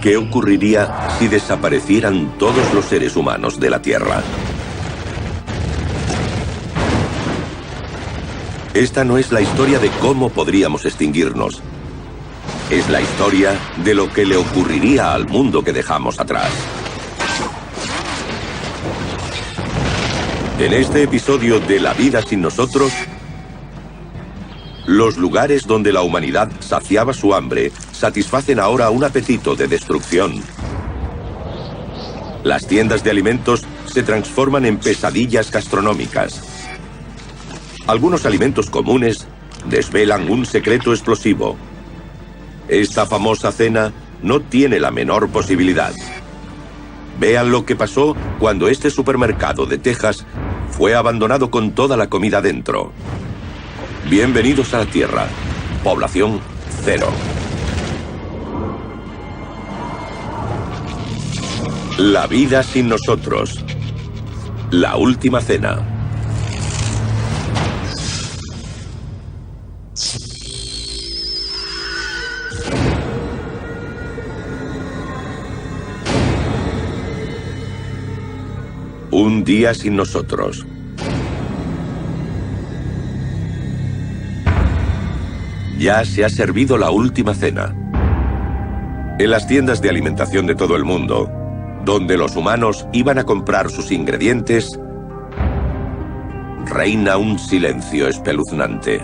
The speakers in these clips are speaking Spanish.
¿Qué ocurriría si desaparecieran todos los seres humanos de la Tierra? Esta no es la historia de cómo podríamos extinguirnos. Es la historia de lo que le ocurriría al mundo que dejamos atrás. En este episodio de La vida sin nosotros, los lugares donde la humanidad saciaba su hambre satisfacen ahora un apetito de destrucción. Las tiendas de alimentos se transforman en pesadillas gastronómicas. Algunos alimentos comunes desvelan un secreto explosivo. Esta famosa cena no tiene la menor posibilidad. Vean lo que pasó cuando este supermercado de Texas fue abandonado con toda la comida dentro. Bienvenidos a la Tierra. Población cero. La vida sin nosotros. La última cena. Un día sin nosotros. Ya se ha servido la última cena. En las tiendas de alimentación de todo el mundo, donde los humanos iban a comprar sus ingredientes, reina un silencio espeluznante.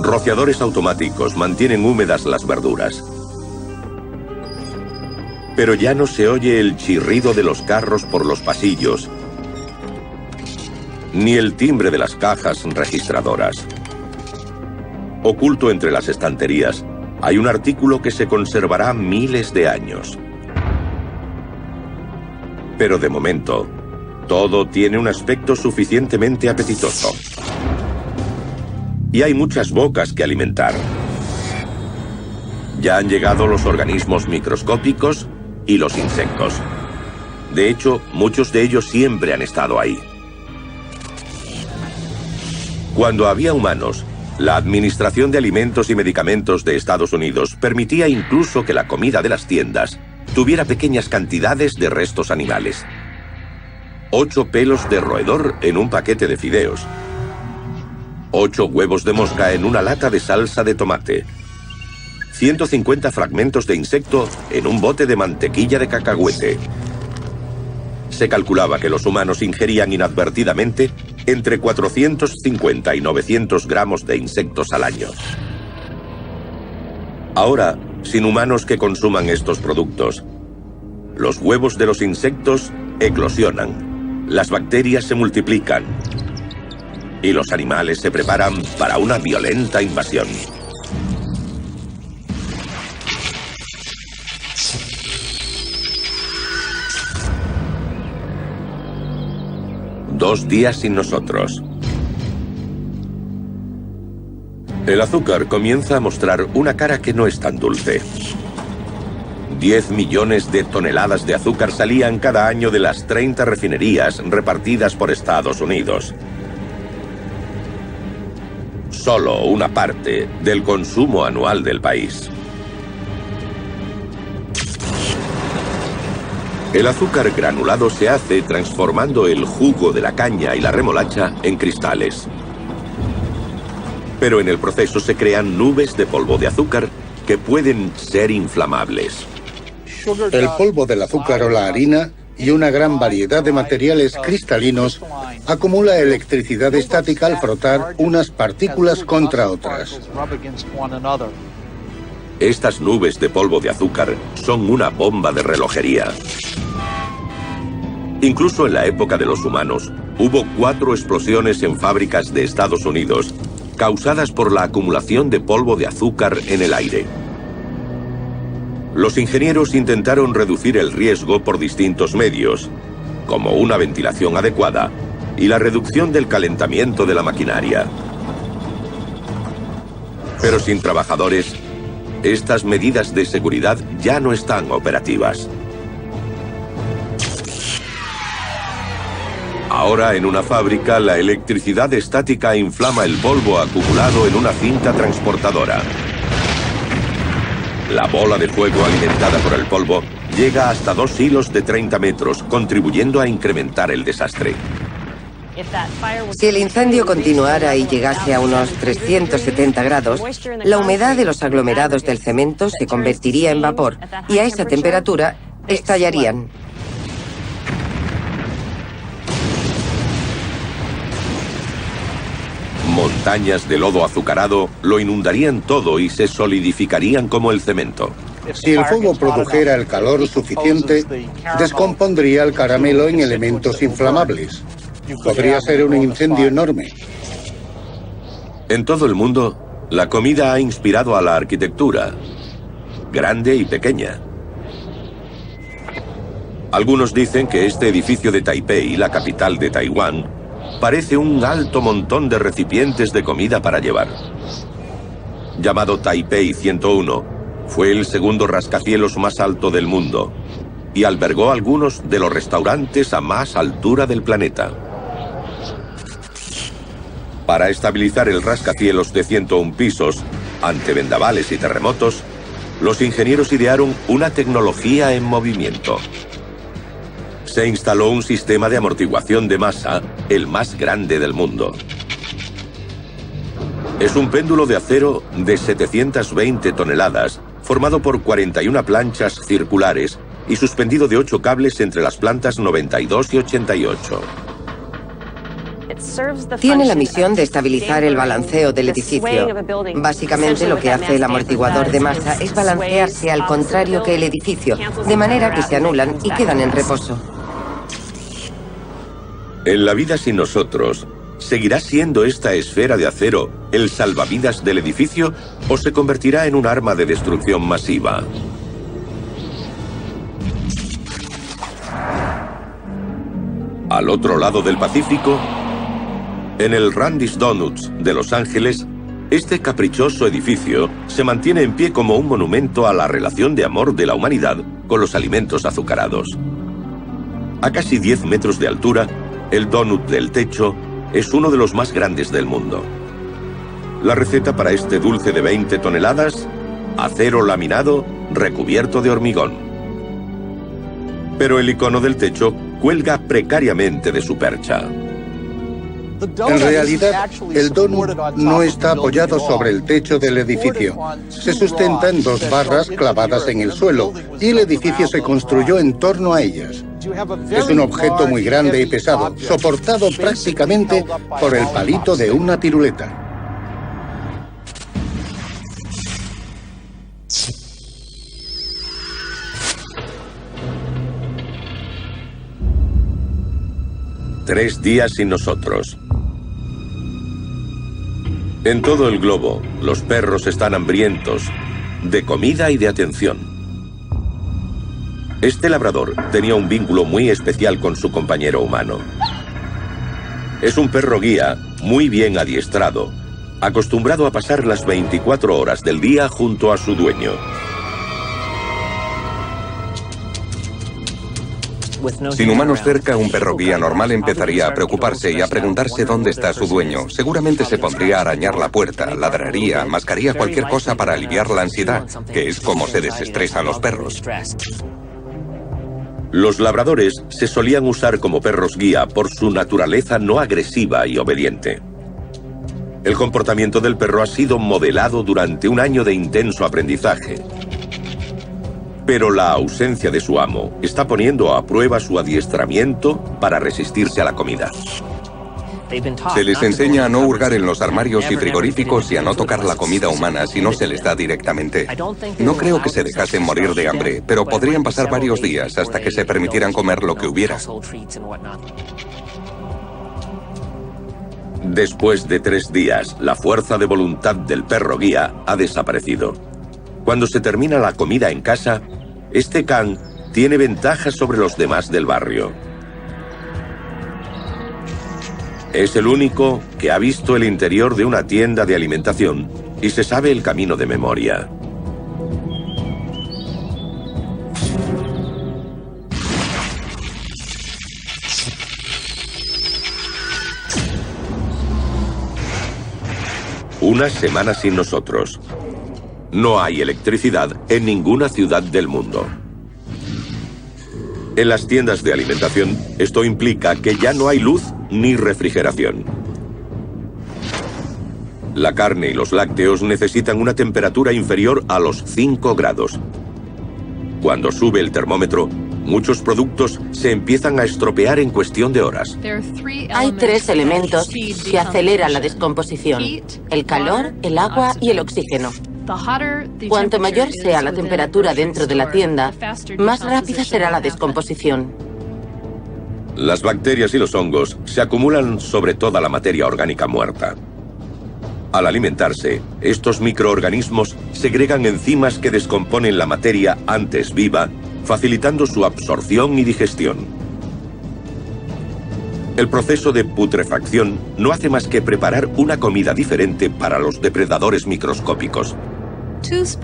Rociadores automáticos mantienen húmedas las verduras. Pero ya no se oye el chirrido de los carros por los pasillos, ni el timbre de las cajas registradoras. Oculto entre las estanterías, hay un artículo que se conservará miles de años. Pero de momento, todo tiene un aspecto suficientemente apetitoso. Y hay muchas bocas que alimentar. Ya han llegado los organismos microscópicos y los insectos. De hecho, muchos de ellos siempre han estado ahí. Cuando había humanos, la Administración de Alimentos y Medicamentos de Estados Unidos permitía incluso que la comida de las tiendas tuviera pequeñas cantidades de restos animales. 8 pelos de roedor en un paquete de fideos. 8 huevos de mosca en una lata de salsa de tomate. 150 fragmentos de insecto en un bote de mantequilla de cacahuete. Se calculaba que los humanos ingerían inadvertidamente entre 450 y 900 gramos de insectos al año. Ahora, sin humanos que consuman estos productos, los huevos de los insectos eclosionan, las bacterias se multiplican y los animales se preparan para una violenta invasión. Dos días sin nosotros. El azúcar comienza a mostrar una cara que no es tan dulce. 10 millones de toneladas de azúcar salían cada año de las 30 refinerías repartidas por Estados Unidos. Solo una parte del consumo anual del país. El azúcar granulado se hace transformando el jugo de la caña y la remolacha en cristales. Pero en el proceso se crean nubes de polvo de azúcar que pueden ser inflamables. El polvo del azúcar o la harina y una gran variedad de materiales cristalinos acumula electricidad estática al frotar unas partículas contra otras. Estas nubes de polvo de azúcar son una bomba de relojería. Incluso en la época de los humanos, hubo 4 explosiones en fábricas de Estados Unidos causadas por la acumulación de polvo de azúcar en el aire. Los ingenieros intentaron reducir el riesgo por distintos medios, como una ventilación adecuada y la reducción del calentamiento de la maquinaria. Pero sin trabajadores, estas medidas de seguridad ya no están operativas. Ahora, en una fábrica, la electricidad estática inflama el polvo acumulado en una cinta transportadora. La bola de fuego alimentada por el polvo llega hasta 2 hilos de 30 metros, contribuyendo a incrementar el desastre. Si el incendio continuara y llegase a unos 370 grados, la humedad de los aglomerados del cemento se convertiría en vapor y a esa temperatura estallarían. Montañas de lodo azucarado lo inundarían todo y se solidificarían como el cemento. Si el fuego produjera el calor suficiente, descompondría el caramelo en elementos inflamables. Podría ser un incendio enorme. En todo el mundo, la comida ha inspirado a la arquitectura, grande y pequeña. Algunos dicen que este edificio de Taipei, la capital de Taiwán, parece un alto montón de recipientes de comida para llevar. Llamado Taipei 101, fue el segundo rascacielos más alto del mundo y albergó algunos de los restaurantes a más altura del planeta. Para estabilizar el rascacielos de 101 pisos ante vendavales y terremotos, los ingenieros idearon una tecnología en movimiento. Se instaló un sistema de amortiguación de masa, el más grande del mundo. Es un péndulo de acero de 720 toneladas, formado por 41 planchas circulares y suspendido de 8 cables entre las plantas 92 y 88. Tiene la misión de estabilizar el balanceo del edificio. Básicamente lo que hace el amortiguador de masa es balancearse al contrario que el edificio, de manera que se anulan y quedan en reposo. En la vida sin nosotros, ¿seguirá siendo esta esfera de acero el salvavidas del edificio o se convertirá en un arma de destrucción masiva? Al otro lado del Pacífico, en el Randis Donuts de Los Ángeles, este caprichoso edificio se mantiene en pie como un monumento a la relación de amor de la humanidad con los alimentos azucarados. A casi 10 metros de altura, el donut del techo es uno de los más grandes del mundo. La receta para este dulce de 20 toneladas, acero laminado recubierto de hormigón. Pero el icono del techo cuelga precariamente de su percha. En realidad, el donut no está apoyado sobre el techo del edificio. Se sustenta en 2 barras clavadas en el suelo y el edificio se construyó en torno a ellas. Es un objeto muy grande y pesado, soportado prácticamente por el palito de una piruleta. Tres días sin nosotros. En todo el globo, los perros están hambrientos de comida y de atención. Este labrador tenía un vínculo muy especial con su compañero humano. Es un perro guía muy bien adiestrado, acostumbrado a pasar las 24 horas del día junto a su dueño. Sin humanos cerca, un perro guía normal empezaría a preocuparse y a preguntarse dónde está su dueño. Seguramente se pondría a arañar la puerta, ladraría, mascaría cualquier cosa para aliviar la ansiedad, que es como se desestresan los perros. Los labradores se solían usar como perros guía por su naturaleza no agresiva y obediente. El comportamiento del perro ha sido modelado durante un año de intenso aprendizaje. Pero la ausencia de su amo está poniendo a prueba su adiestramiento para resistirse a la comida. Se les enseña a no hurgar en los armarios y frigoríficos y a no tocar la comida humana si no se les da directamente. No creo que se dejasen morir de hambre, pero podrían pasar varios días hasta que se permitieran comer lo que hubiera. Después de 3 días, la fuerza de voluntad del perro guía ha desaparecido. Cuando se termina la comida en casa, este can tiene ventajas sobre los demás del barrio. Es el único que ha visto el interior de una tienda de alimentación y se sabe el camino de memoria. Una semana sin nosotros. No hay electricidad en ninguna ciudad del mundo. En las tiendas de alimentación, esto implica que ya no hay luz ni refrigeración. La carne y los lácteos necesitan una temperatura inferior a los 5 grados. Cuando sube el termómetro, muchos productos se empiezan a estropear en cuestión de horas. Hay 3 elementos que aceleran la descomposición: el calor, el agua y el oxígeno. Cuanto mayor sea la temperatura dentro de la tienda, más rápida será la descomposición. Las bacterias y los hongos se acumulan sobre toda la materia orgánica muerta. Al alimentarse, estos microorganismos segregan enzimas que descomponen la materia antes viva, facilitando su absorción y digestión. El proceso de putrefacción no hace más que preparar una comida diferente para los depredadores microscópicos. 2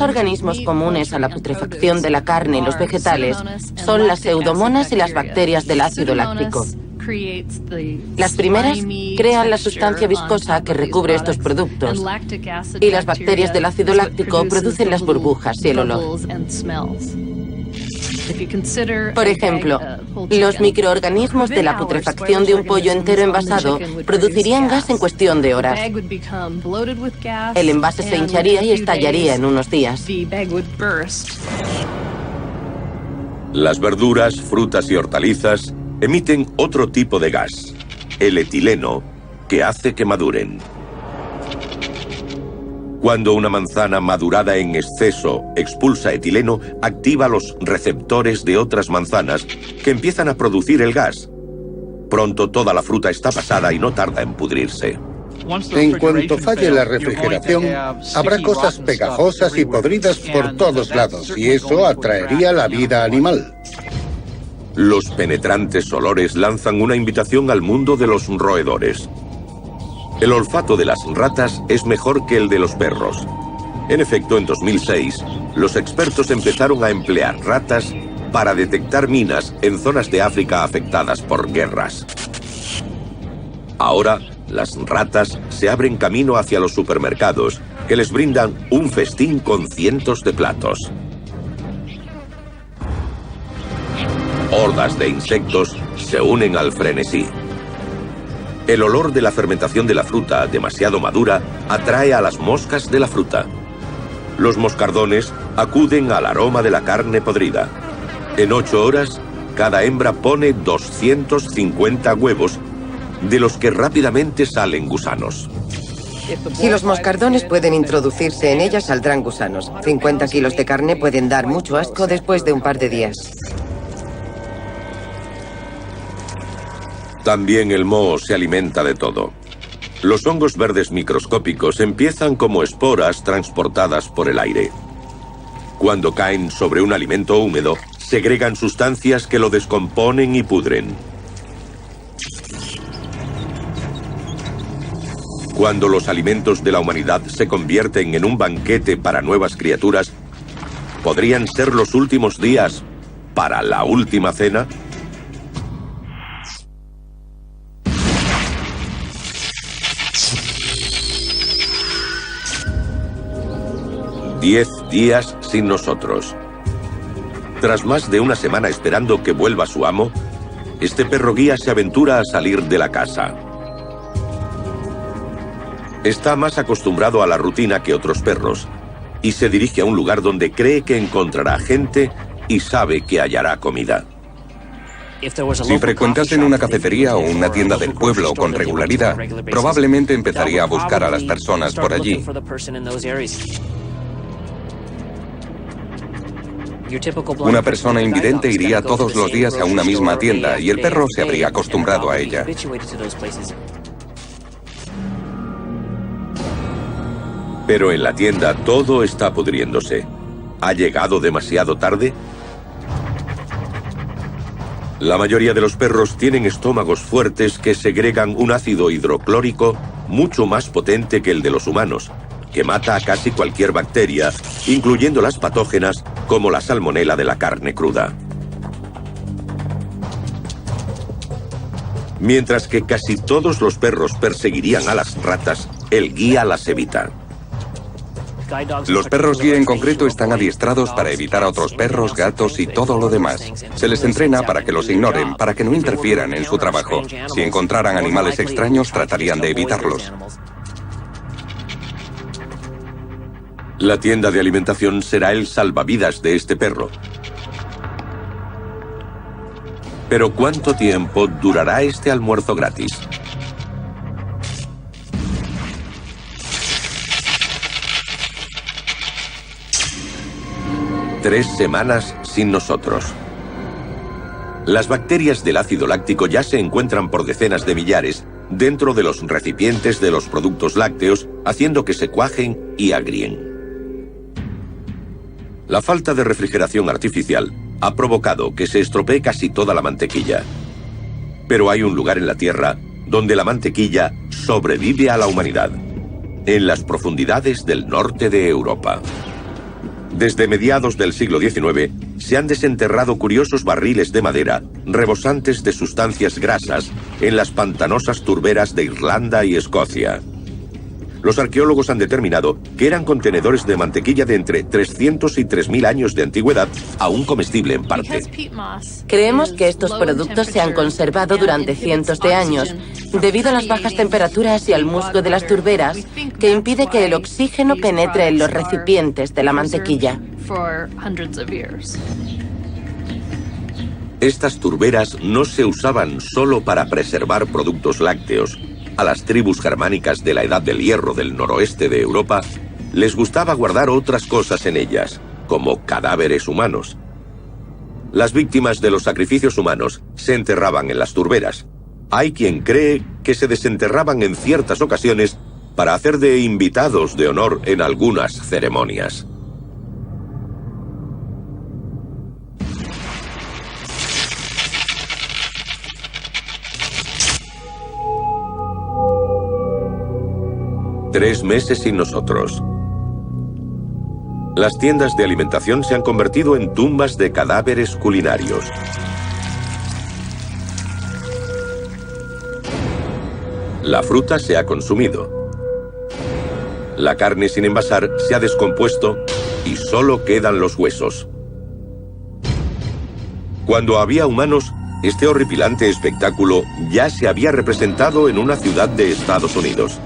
organismos comunes a la putrefacción de la carne y los vegetales son las pseudomonas y las bacterias del ácido láctico. Las primeras crean la sustancia viscosa que recubre estos productos, y las bacterias del ácido láctico producen las burbujas y el olor. Por ejemplo, los microorganismos de la putrefacción de un pollo entero envasado producirían gas en cuestión de horas. El envase se hincharía y estallaría en unos días. Las verduras, frutas y hortalizas emiten otro tipo de gas, el etileno, que hace que maduren. Cuando una manzana madurada en exceso expulsa etileno, activa los receptores de otras manzanas que empiezan a producir el gas. Pronto toda la fruta está pasada y no tarda en pudrirse. En cuanto falle la refrigeración, habrá cosas pegajosas y podridas por todos lados, y eso atraería la vida animal. Los penetrantes olores lanzan una invitación al mundo de los roedores. El olfato de las ratas es mejor que el de los perros. En efecto, en 2006, los expertos empezaron a emplear ratas para detectar minas en zonas de África afectadas por guerras. Ahora, las ratas se abren camino hacia los supermercados, que les brindan un festín con cientos de platos. Hordas de insectos se unen al frenesí. El olor de la fermentación de la fruta demasiado madura atrae a las moscas de la fruta. Los moscardones acuden al aroma de la carne podrida. En 8 horas, cada hembra pone 250 huevos, de los que rápidamente salen gusanos. Si los moscardones pueden introducirse en ellas, saldrán gusanos. 50 kilos de carne pueden dar mucho asco después de un par de días. También el moho se alimenta de todo. Los hongos verdes microscópicos empiezan como esporas transportadas por el aire. Cuando caen sobre un alimento húmedo, segregan sustancias que lo descomponen y pudren. Cuando los alimentos de la humanidad se convierten en un banquete para nuevas criaturas, ¿podrían ser los últimos días para la última cena? ...10 días sin nosotros. Tras más de una semana esperando que vuelva su amo, este perro guía se aventura a salir de la casa. Está más acostumbrado a la rutina que otros perros, y se dirige a un lugar donde cree que encontrará gente y sabe que hallará comida. Si frecuentasen una cafetería o una tienda del pueblo con regularidad, probablemente empezaría a buscar a las personas por allí. Una persona invidente iría todos los días a una misma tienda y el perro se habría acostumbrado a ella. Pero en la tienda todo está pudriéndose. ¿Ha llegado demasiado tarde? La mayoría de los perros tienen estómagos fuertes que segregan un ácido hidroclórico mucho más potente que el de los humanos, que mata a casi cualquier bacteria, incluyendo las patógenas como la salmonela de la carne cruda. Mientras que casi todos los perros perseguirían a las ratas, el guía las evita. Los perros guía en concreto están adiestrados para evitar a otros perros, gatos y todo lo demás. Se les entrena para que los ignoren, para que no interfieran en su trabajo. Si encontraran animales extraños, tratarían de evitarlos. La tienda de alimentación será el salvavidas de este perro. Pero ¿cuánto tiempo durará este almuerzo gratis? Tres semanas sin nosotros. Las bacterias del ácido láctico ya se encuentran por decenas de millares dentro de los recipientes de los productos lácteos, haciendo que se cuajen y agríen. La falta de refrigeración artificial ha provocado que se estropee casi toda la mantequilla. Pero hay un lugar en la Tierra donde la mantequilla sobrevive a la humanidad, en las profundidades del norte de Europa. Desde mediados del siglo XIX se han desenterrado curiosos barriles de madera rebosantes de sustancias grasas en las pantanosas turberas de Irlanda y Escocia. Los arqueólogos han determinado que eran contenedores de mantequilla de entre 300 y 3.000 años de antigüedad, aún comestible en parte. Creemos que estos productos se han conservado durante cientos de años, debido a las bajas temperaturas y al musgo de las turberas, que impide que el oxígeno penetre en los recipientes de la mantequilla. Estas turberas no se usaban solo para preservar productos lácteos. A las tribus germánicas de la Edad del Hierro del noroeste de Europa les gustaba guardar otras cosas en ellas, como cadáveres humanos. Las víctimas de los sacrificios humanos se enterraban en las turberas. Hay quien cree que se desenterraban en ciertas ocasiones para hacer de invitados de honor en algunas ceremonias. Tres meses sin nosotros. Las tiendas de alimentación se han convertido en tumbas de cadáveres culinarios. La fruta se ha consumido. La carne sin envasar se ha descompuesto y solo quedan los huesos. Cuando había humanos, este horripilante espectáculo ya se había representado en una ciudad de Estados Unidos.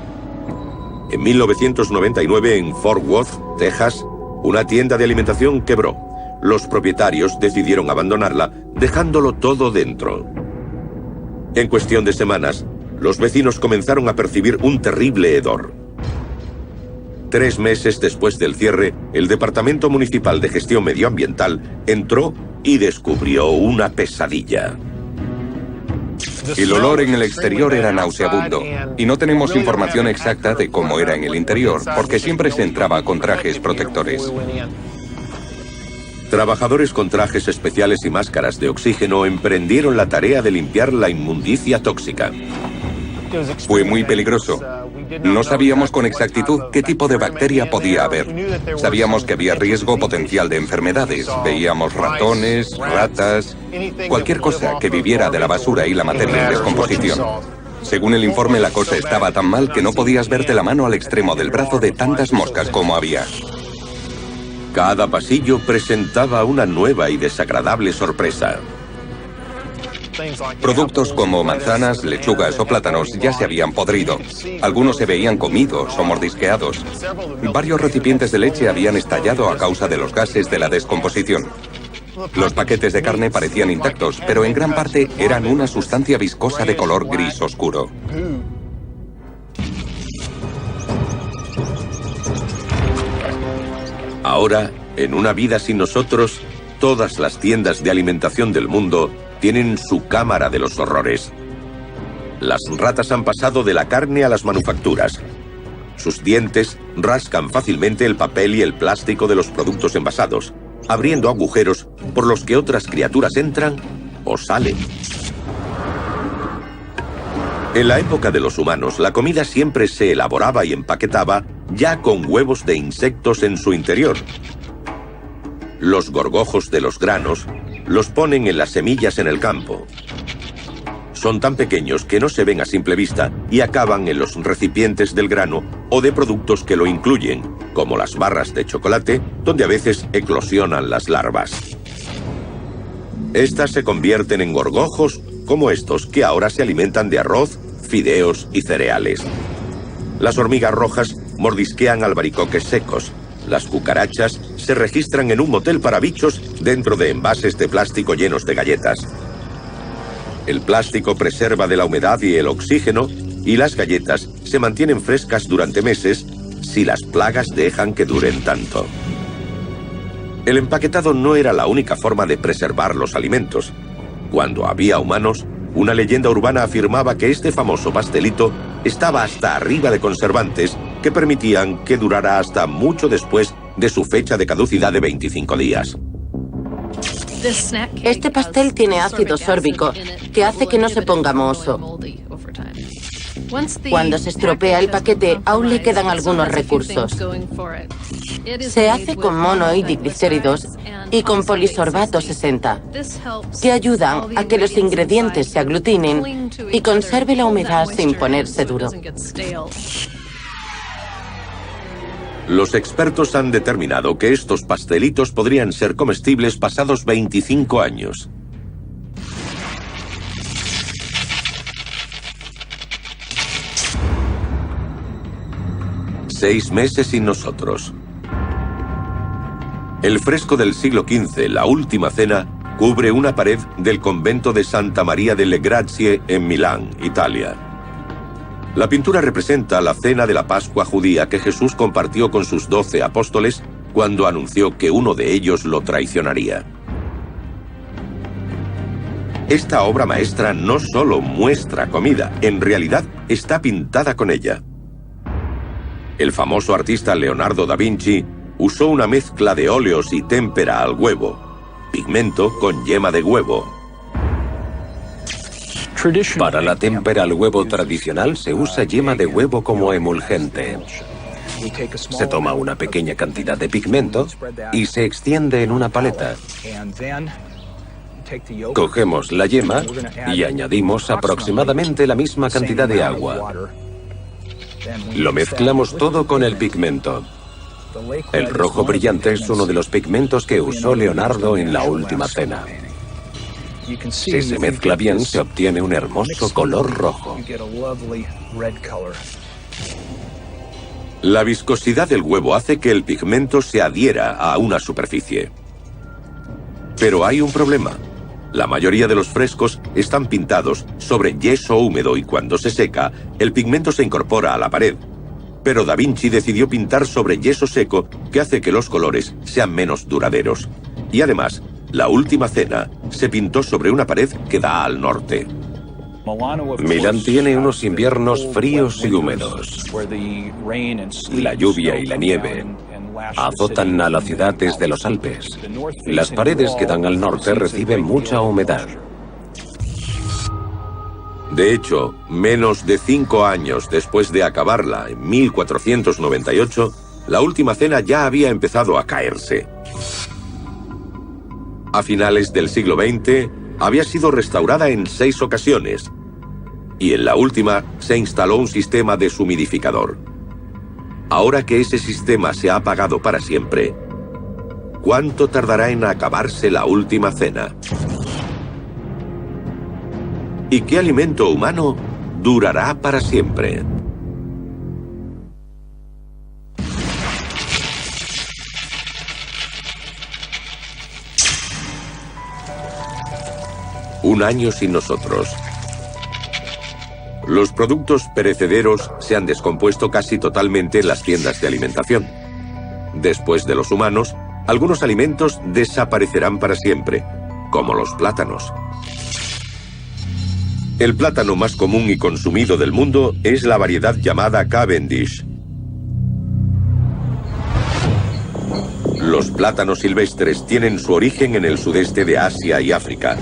En 1999, en Fort Worth, Texas, una tienda de alimentación quebró. Los propietarios decidieron abandonarla, dejándolo todo dentro. En cuestión de semanas, los vecinos comenzaron a percibir un terrible hedor. 3 meses después del cierre, el Departamento Municipal de Gestión Medioambiental entró y descubrió una pesadilla. El olor en el exterior era nauseabundo, y no tenemos información exacta de cómo era en el interior, porque siempre se entraba con trajes protectores. Trabajadores con trajes especiales y máscaras de oxígeno emprendieron la tarea de limpiar la inmundicia tóxica. Fue muy peligroso. No sabíamos con exactitud qué tipo de bacteria podía haber. Sabíamos que había riesgo potencial de enfermedades. Veíamos ratones, ratas, cualquier cosa que viviera de la basura y la materia en descomposición. Según el informe, la cosa estaba tan mal que no podías verte la mano al extremo del brazo de tantas moscas como había. Cada pasillo presentaba una nueva y desagradable sorpresa. Productos como manzanas, lechugas o plátanos ya se habían podrido. Algunos se veían comidos o mordisqueados. Varios recipientes de leche habían estallado a causa de los gases de la descomposición. Los paquetes de carne parecían intactos, pero en gran parte eran una sustancia viscosa de color gris oscuro. Ahora, en una vida sin nosotros, todas las tiendas de alimentación del mundo tienen su cámara de los horrores. Las ratas han pasado de la carne a las manufacturas. Sus dientes rascan fácilmente el papel y el plástico de los productos envasados, abriendo agujeros por los que otras criaturas entran o salen. En la época de los humanos, la comida siempre se elaboraba y empaquetaba ya con huevos de insectos en su interior. Los gorgojos de los granos los ponen en las semillas en el campo. Son tan pequeños que no se ven a simple vista y acaban en los recipientes del grano o de productos que lo incluyen, como las barras de chocolate, donde a veces eclosionan las larvas. Estas se convierten en gorgojos como estos, que ahora se alimentan de arroz, fideos y cereales. Las hormigas rojas mordisquean albaricoques secos. Las cucarachas se registran en un motel para bichos dentro de envases de plástico llenos de galletas. El plástico preserva de la humedad y el oxígeno, y las galletas se mantienen frescas durante meses si las plagas dejan que duren tanto. El empaquetado no era la única forma de preservar los alimentos. Cuando había humanos, una leyenda urbana afirmaba que este famoso pastelito estaba hasta arriba de conservantes que permitían que durara hasta mucho después de su fecha de caducidad de 25 días. Este pastel tiene ácido sórbico, que hace que no se ponga mohoso. Cuando se estropea el paquete, aún le quedan algunos recursos. Se hace con mono y diglicéridos y con polisorbato 60, que ayudan a que los ingredientes se aglutinen y conserve la humedad sin ponerse duro. Los expertos han determinado que estos pastelitos podrían ser comestibles pasados 25 años. Seis meses sin nosotros. El fresco del siglo XV, La Última Cena, cubre una pared del convento de Santa María delle Grazie en Milán, Italia. La pintura representa la cena de la Pascua judía que Jesús compartió con sus 12 apóstoles cuando anunció que uno de ellos lo traicionaría. Esta obra maestra no solo muestra comida, en realidad está pintada con ella. El famoso artista Leonardo da Vinci usó una mezcla de óleos y témpera al huevo, pigmento con yema de huevo. Para la témpera al huevo tradicional se usa yema de huevo como emulgente. Se toma una pequeña cantidad de pigmento y se extiende en una paleta. Cogemos la yema y añadimos aproximadamente la misma cantidad de agua. Lo mezclamos todo con el pigmento. El rojo brillante es uno de los pigmentos que usó Leonardo en La Última Cena. Si se mezcla bien, se obtiene un hermoso color rojo. La viscosidad del huevo hace que el pigmento se adhiera a una superficie. Pero hay un problema. La mayoría de los frescos están pintados sobre yeso húmedo y cuando se seca, el pigmento se incorpora a la pared. Pero Da Vinci decidió pintar sobre yeso seco, que hace que los colores sean menos duraderos. Y además, La Última Cena se pintó sobre una pared que da al norte. Milán tiene unos inviernos fríos y húmedos. La lluvia y la nieve azotan a la ciudad desde los Alpes. Las paredes que dan al norte reciben mucha humedad. De hecho, menos de 5 años después de acabarla, en 1498, La Última Cena ya había empezado a caerse. A finales del siglo XX, había sido restaurada en 6 ocasiones, y en la última se instaló un sistema deshumidificador. Ahora que ese sistema se ha apagado para siempre, ¿cuánto tardará en acabarse La Última Cena? ¿Y qué alimento humano durará para siempre? Un año sin nosotros. Los productos perecederos se han descompuesto casi totalmente en las tiendas de alimentación. Después de los humanos, algunos alimentos desaparecerán para siempre, como los plátanos. El plátano más común y consumido del mundo es la variedad llamada Cavendish. Los plátanos silvestres tienen su origen en el sudeste de Asia y África.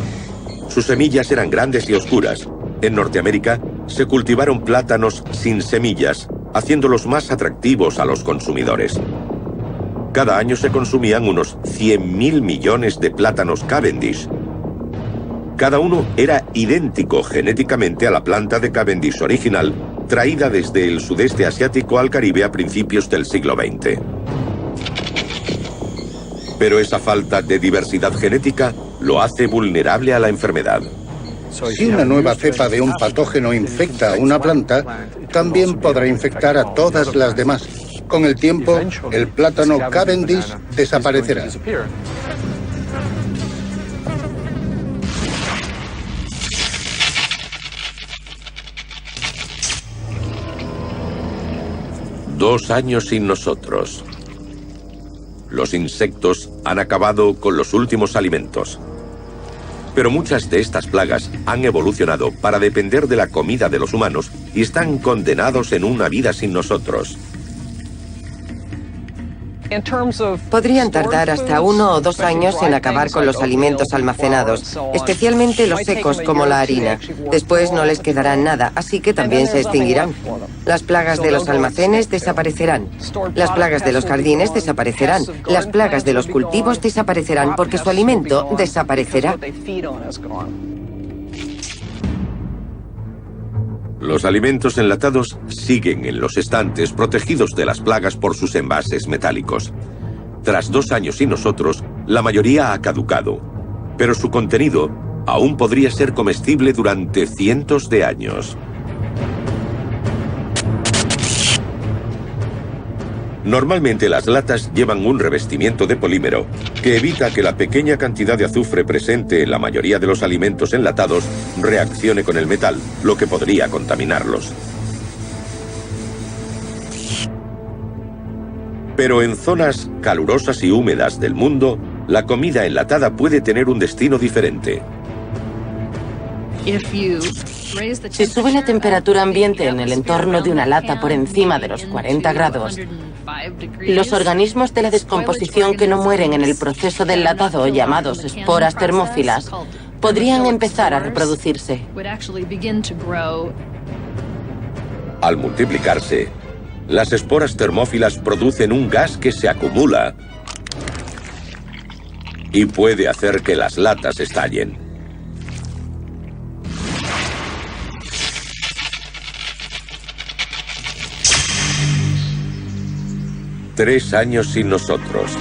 Sus semillas eran grandes y oscuras. En Norteamérica se cultivaron plátanos sin semillas, haciéndolos más atractivos a los consumidores. Cada año se consumían unos 100.000 millones de plátanos Cavendish. Cada uno era idéntico genéticamente a la planta de Cavendish original, traída desde el sudeste asiático al Caribe a principios del siglo XX. Pero esa falta de diversidad genética lo hace vulnerable a la enfermedad. Si una nueva cepa de un patógeno infecta a una planta, también podrá infectar a todas las demás. Con el tiempo, el plátano Cavendish desaparecerá. Dos años sin nosotros. Los insectos han acabado con los últimos alimentos. Pero muchas de estas plagas han evolucionado para depender de la comida de los humanos y están condenados en una vida sin nosotros. Podrían tardar hasta 1 o 2 años en acabar con los alimentos almacenados, especialmente los secos como la harina. Después no les quedará nada, así que también se extinguirán. Las plagas de los almacenes desaparecerán. Las plagas de los jardines desaparecerán. Las plagas de los cultivos desaparecerán porque su alimento desaparecerá. Los alimentos enlatados siguen en los estantes protegidos de las plagas por sus envases metálicos. Tras 2 años sin nosotros, la mayoría ha caducado, pero su contenido aún podría ser comestible durante cientos de años. Normalmente las latas llevan un revestimiento de polímero que evita que la pequeña cantidad de azufre presente en la mayoría de los alimentos enlatados reaccione con el metal, lo que podría contaminarlos. Pero en zonas calurosas y húmedas del mundo, la comida enlatada puede tener un destino diferente. Si sube la temperatura ambiente en el entorno de una lata por encima de los 40 grados, los organismos de la descomposición que no mueren en el proceso del enlatado, llamados esporas termófilas, podrían empezar a reproducirse. Al multiplicarse, las esporas termófilas producen un gas que se acumula y puede hacer que las latas estallen. Tres años sin nosotros.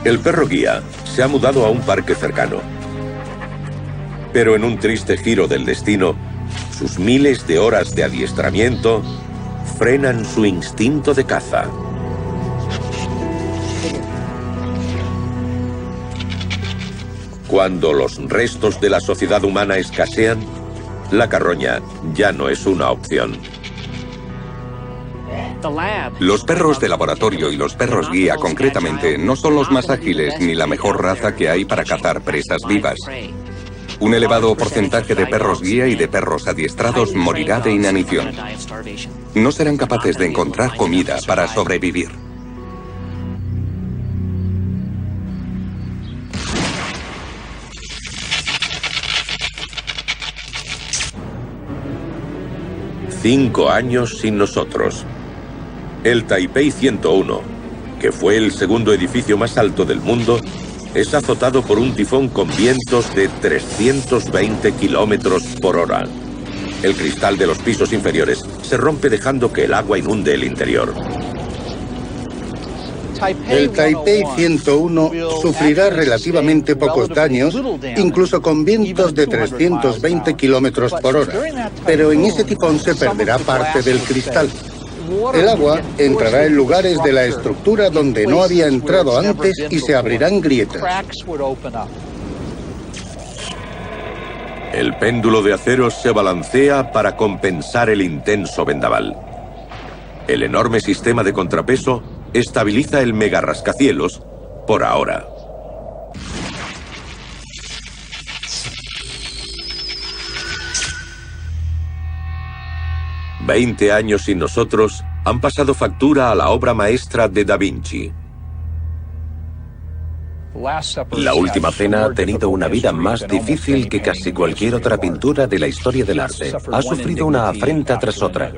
El perro guía se ha mudado a un parque cercano. Pero en un triste giro del destino, sus miles de horas de adiestramiento frenan su instinto de caza. Cuando los restos de la sociedad humana escasean, la carroña ya no es una opción. Los perros de laboratorio y los perros guía, concretamente, no son los más ágiles ni la mejor raza que hay para cazar presas vivas. Un elevado porcentaje de perros guía y de perros adiestrados morirá de inanición. No serán capaces de encontrar comida para sobrevivir. Cinco años sin nosotros. El Taipei 101, que fue el segundo edificio más alto del mundo, es azotado por un tifón con vientos de 320 kilómetros por hora. El cristal de los pisos inferiores se rompe dejando que el agua inunde el interior. El Taipei 101 sufrirá relativamente pocos daños, incluso con vientos de 320 kilómetros por hora. Pero en ese tifón se perderá parte del cristal. El agua entrará en lugares de la estructura donde no había entrado antes y se abrirán grietas. El péndulo de acero se balancea para compensar el intenso vendaval. El enorme sistema de contrapeso estabiliza el mega rascacielos por ahora. «20 años sin nosotros han pasado factura a la obra maestra de Da Vinci». La Última Cena ha tenido una vida más difícil que casi cualquier otra pintura de la historia del arte. Ha sufrido una afrenta tras otra.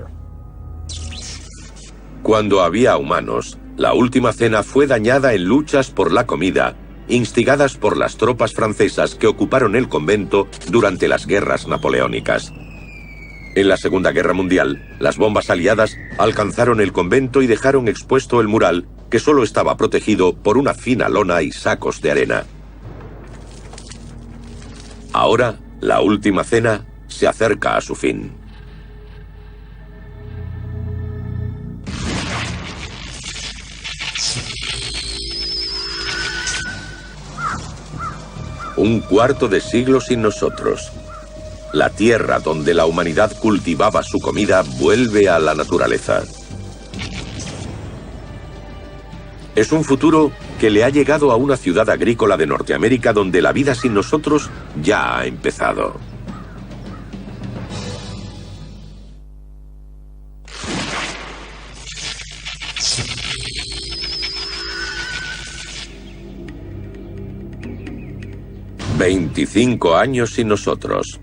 Cuando había humanos, La Última Cena fue dañada en luchas por la comida, instigadas por las tropas francesas que ocuparon el convento durante las guerras napoleónicas. En la Segunda Guerra Mundial, las bombas aliadas alcanzaron el convento y dejaron expuesto el mural, que solo estaba protegido por una fina lona y sacos de arena. Ahora, la última cena se acerca a su fin. Un cuarto de siglo sin nosotros. La tierra donde la humanidad cultivaba su comida vuelve a la naturaleza. Es un futuro que le ha llegado a una ciudad agrícola de Norteamérica donde la vida sin nosotros ya ha empezado. «25 años sin nosotros».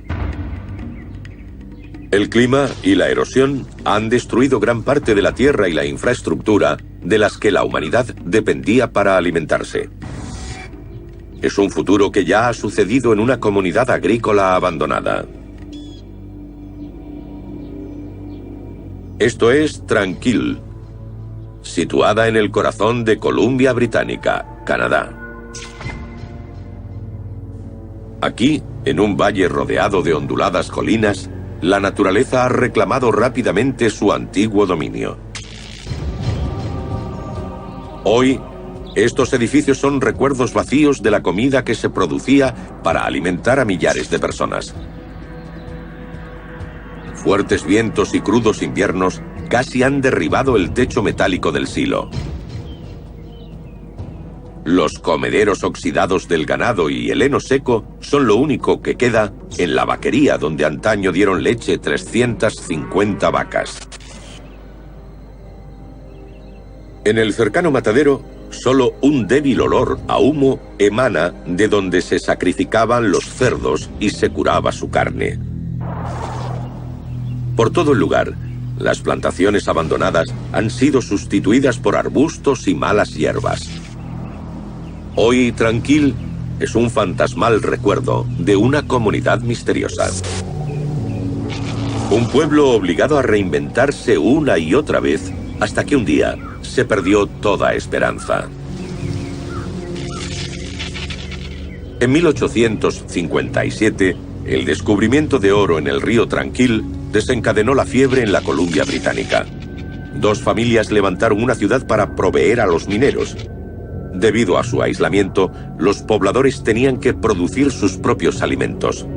El clima y la erosión han destruido gran parte de la tierra y la infraestructura de las que la humanidad dependía para alimentarse. Es un futuro que ya ha sucedido en una comunidad agrícola abandonada. Esto es Tranquil, situada en el corazón de Columbia Británica, Canadá. Aquí, en un valle rodeado de onduladas colinas, la naturaleza ha reclamado rápidamente su antiguo dominio. Hoy, estos edificios son recuerdos vacíos de la comida que se producía para alimentar a millares de personas. Fuertes vientos y crudos inviernos casi han derribado el techo metálico del silo. Los comederos oxidados del ganado y el heno seco son lo único que queda en la vaquería donde antaño dieron leche 350 vacas. En el cercano matadero, solo un débil olor a humo emana de donde se sacrificaban los cerdos y se curaba su carne. Por todo el lugar, las plantaciones abandonadas han sido sustituidas por arbustos y malas hierbas. Hoy Tranquil es un fantasmal recuerdo de una comunidad misteriosa. Un pueblo obligado a reinventarse una y otra vez hasta que un día se perdió toda esperanza. En 1857, el descubrimiento de oro en el río Tranquil desencadenó la fiebre en la Columbia Británica. 2 familias levantaron una ciudad para proveer a los mineros. Debido a su aislamiento, los pobladores tenían que producir sus propios alimentos.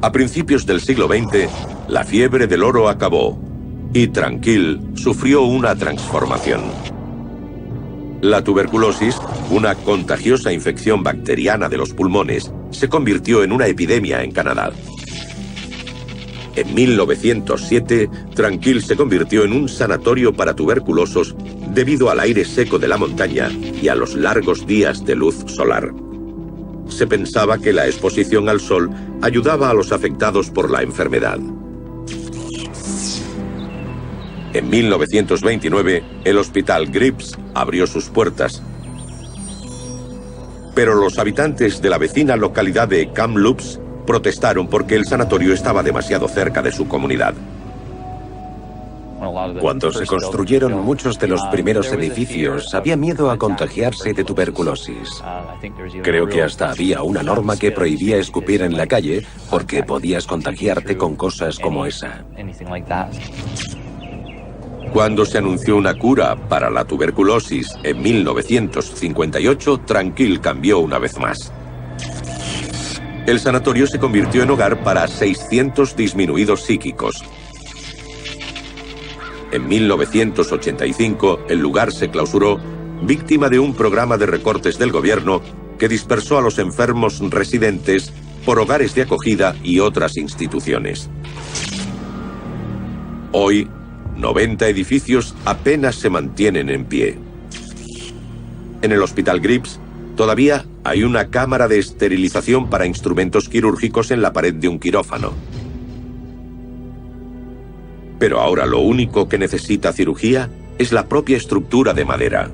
A principios del siglo XX, la fiebre del oro acabó y Tranquil sufrió una transformación. La tuberculosis, una contagiosa infección bacteriana de los pulmones, se convirtió en una epidemia en Canadá. En 1907, Tranquil se convirtió en un sanatorio para tuberculosos debido al aire seco de la montaña y a los largos días de luz solar. Se pensaba que la exposición al sol ayudaba a los afectados por la enfermedad. En 1929, el Hospital Grips abrió sus puertas. Pero los habitantes de la vecina localidad de Kamloops protestaron porque el sanatorio estaba demasiado cerca de su comunidad. Cuando se construyeron muchos de los primeros edificios, había miedo a contagiarse de tuberculosis. Creo que hasta había una norma que prohibía escupir en la calle porque podías contagiarte con cosas como esa. Cuando se anunció una cura para la tuberculosis en 1958, Tranquil cambió una vez más. El sanatorio se convirtió en hogar para 600 disminuidos psíquicos. En 1985, el lugar se clausuró, víctima de un programa de recortes del gobierno que dispersó a los enfermos residentes por hogares de acogida y otras instituciones. Hoy, 90 edificios apenas se mantienen en pie. En el Hospital Grips, todavía hay una cámara de esterilización para instrumentos quirúrgicos en la pared de un quirófano. Pero ahora lo único que necesita cirugía es la propia estructura de madera.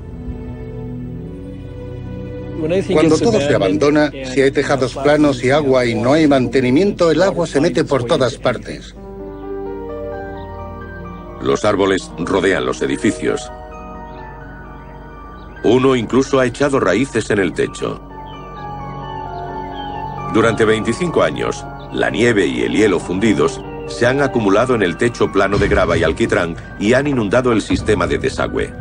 Cuando todo se abandona, si hay tejados planos y agua y no hay mantenimiento, el agua se mete por todas partes. Los árboles rodean los edificios. Uno incluso ha echado raíces en el techo. Durante 25 años, la nieve y el hielo fundidos se han acumulado en el techo plano de grava y alquitrán y han inundado el sistema de desagüe.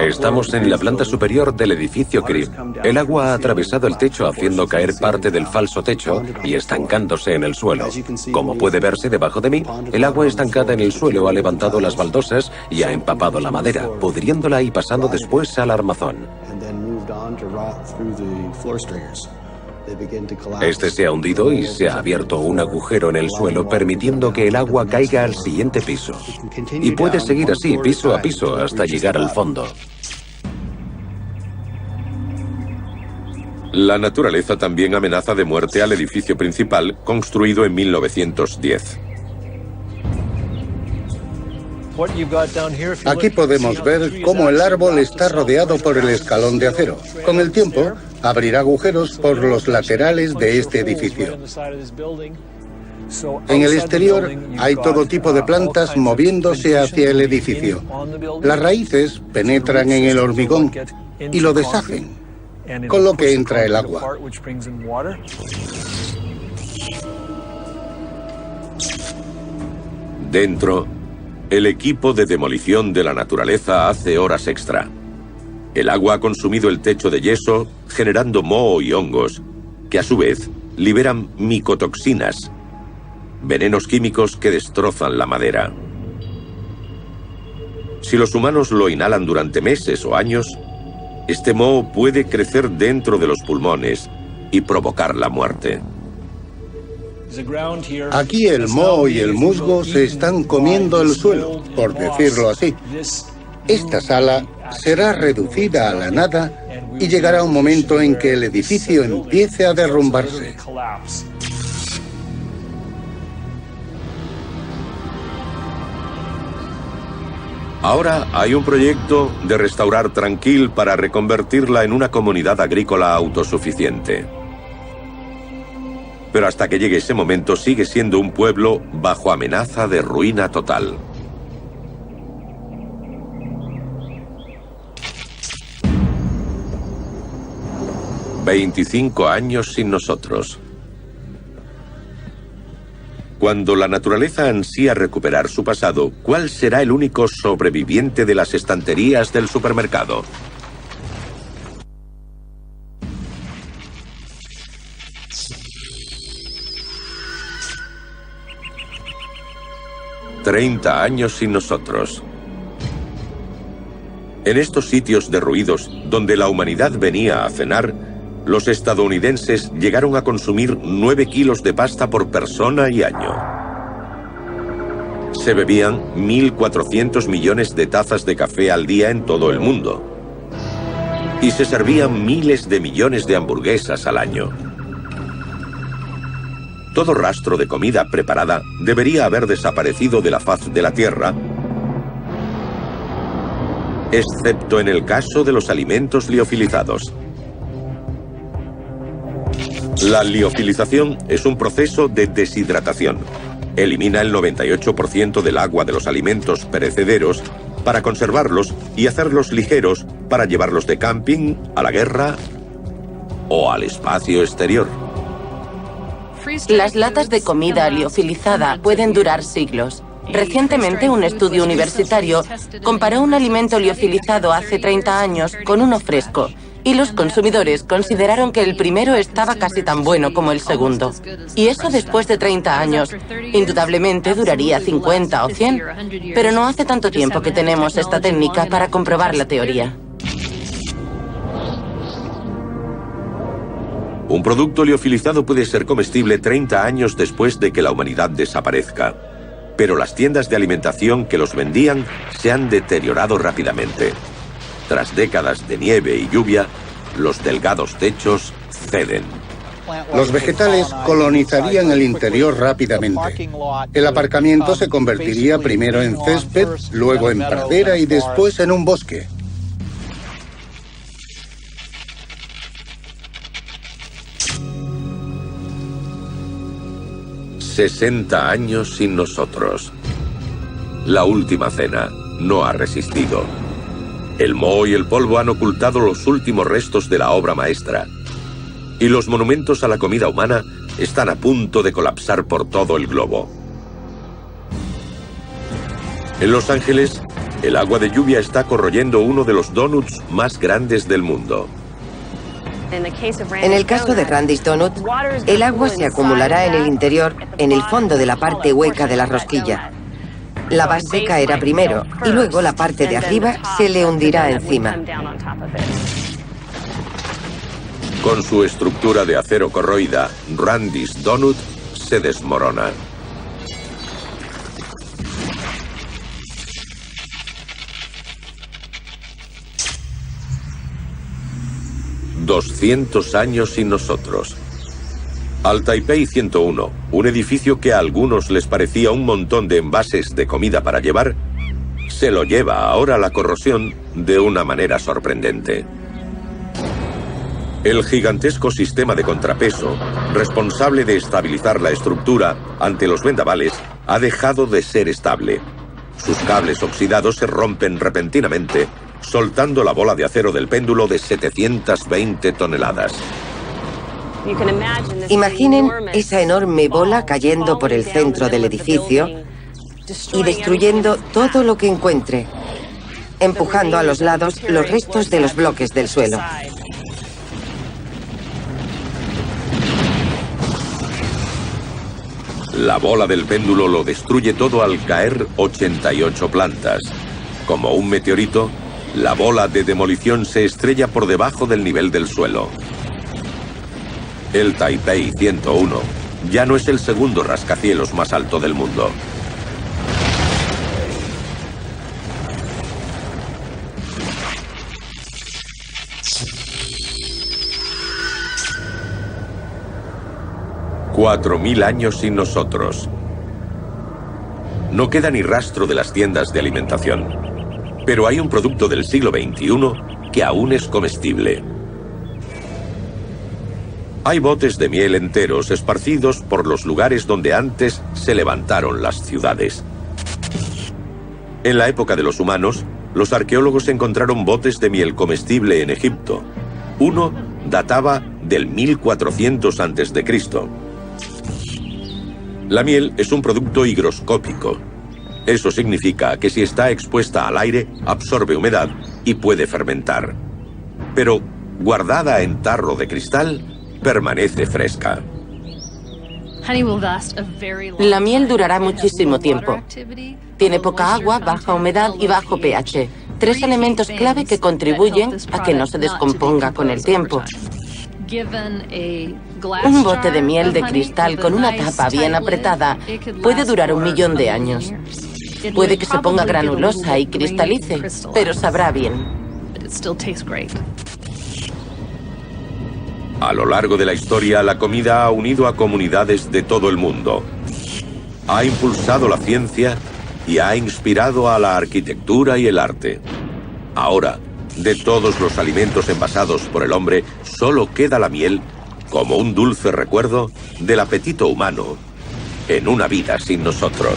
Estamos en la planta superior del edificio Crib. El agua ha atravesado el techo haciendo caer parte del falso techo y estancándose en el suelo. Como puede verse debajo de mí, el agua estancada en el suelo ha levantado las baldosas y ha empapado la madera, pudriéndola y pasando después al armazón. Este se ha hundido y se ha abierto un agujero en el suelo, permitiendo que el agua caiga al siguiente piso. Y puede seguir así, piso a piso, hasta llegar al fondo. La naturaleza también amenaza de muerte al edificio principal, construido en 1910. Aquí podemos ver cómo el árbol está rodeado por el escalón de acero. Con el tiempo, abrirá agujeros por los laterales de este edificio. En el exterior hay todo tipo de plantas moviéndose hacia el edificio. Las raíces penetran en el hormigón y lo deshacen, con lo que entra el agua. Dentro, el equipo de demolición de la naturaleza hace horas extra. El agua ha consumido el techo de yeso, generando moho y hongos, que a su vez liberan micotoxinas, venenos químicos que destrozan la madera. Si los humanos lo inhalan durante meses o años, este moho puede crecer dentro de los pulmones y provocar la muerte. Aquí el moho y el musgo se están comiendo el suelo, por decirlo así. Esta sala será reducida a la nada y llegará un momento en que el edificio empiece a derrumbarse. Ahora hay un proyecto de restaurar Tranquil para reconvertirla en una comunidad agrícola autosuficiente. Pero hasta que llegue ese momento sigue siendo un pueblo bajo amenaza de ruina total. «25 años sin nosotros». Cuando la naturaleza ansía recuperar su pasado, ¿cuál será el único sobreviviente de las estanterías del supermercado? «30 años sin nosotros». En estos sitios derruidos, donde la humanidad venía a cenar, los estadounidenses llegaron a consumir 9 kilos de pasta por persona y año. Se bebían 1.400 millones de tazas de café al día en todo el mundo. Y se servían miles de millones de hamburguesas al año. Todo rastro de comida preparada debería haber desaparecido de la faz de la Tierra, excepto en el caso de los alimentos liofilizados. La liofilización es un proceso de deshidratación. Elimina el 98% del agua de los alimentos perecederos para conservarlos y hacerlos ligeros para llevarlos de camping, a la guerra o al espacio exterior. Las latas de comida liofilizada pueden durar siglos. Recientemente, un estudio universitario comparó un alimento liofilizado hace 30 años con uno fresco, y los consumidores consideraron que el primero estaba casi tan bueno como el segundo. Y eso después de 30 años. Indudablemente duraría 50 o 100, pero no hace tanto tiempo que tenemos esta técnica para comprobar la teoría. Un producto liofilizado puede ser comestible 30 años después de que la humanidad desaparezca. Pero las tiendas de alimentación que los vendían se han deteriorado rápidamente. Tras décadas de nieve y lluvia, los delgados techos ceden. Los vegetales colonizarían el interior rápidamente. El aparcamiento se convertiría primero en césped, luego en pradera y después en un bosque. 60 años sin nosotros. La última cena no ha resistido. El moho y el polvo han ocultado los últimos restos de la obra maestra. Y los monumentos a la comida humana están a punto de colapsar por todo el globo. En Los Ángeles, el agua de lluvia está corroyendo uno de los donuts más grandes del mundo. En el caso de Randy's Donut, el agua se acumulará en el interior, en el fondo de la parte hueca de la rosquilla. La base caerá primero y luego la parte de arriba se le hundirá encima. Con su estructura de acero corroída, Randy's Donut se desmorona. «200 años sin nosotros». Al Taipei 101, un edificio que a algunos les parecía un montón de envases de comida para llevar, se lo lleva ahora la corrosión de una manera sorprendente. El gigantesco sistema de contrapeso, responsable de estabilizar la estructura ante los vendavales, ha dejado de ser estable. Sus cables oxidados se rompen repentinamente, soltando la bola de acero del péndulo de 720 toneladas. Imaginen esa enorme bola cayendo por el centro del edificio y destruyendo todo lo que encuentre, empujando a los lados los restos de los bloques del suelo. La bola del péndulo lo destruye todo al caer 88 plantas. Como un meteorito, la bola de demolición se estrella por debajo del nivel del suelo. El Taipei 101 ya no es el segundo rascacielos más alto del mundo. «4000 años sin nosotros». No queda ni rastro de las tiendas de alimentación. Pero hay un producto del siglo XXI que aún es comestible. Hay botes de miel enteros esparcidos por los lugares donde antes se levantaron las ciudades. En la época de los humanos, los arqueólogos encontraron botes de miel comestible en Egipto. Uno databa del 1400 a.C. La miel es un producto higroscópico. Eso significa que si está expuesta al aire, absorbe humedad y puede fermentar. Pero, guardada en tarro de cristal, permanece fresca. La miel durará muchísimo tiempo. Tiene poca agua, baja humedad y bajo pH. 3 elementos clave que contribuyen a que no se descomponga con el tiempo. Un bote de miel de cristal con una tapa bien apretada puede durar 1.000.000 de años. Puede que se ponga granulosa y cristalice, pero sabrá bien. A lo largo de la historia, la comida ha unido a comunidades de todo el mundo. Ha impulsado la ciencia y ha inspirado a la arquitectura y el arte. Ahora, de todos los alimentos envasados por el hombre, solo queda la miel como un dulce recuerdo del apetito humano en una vida sin nosotros.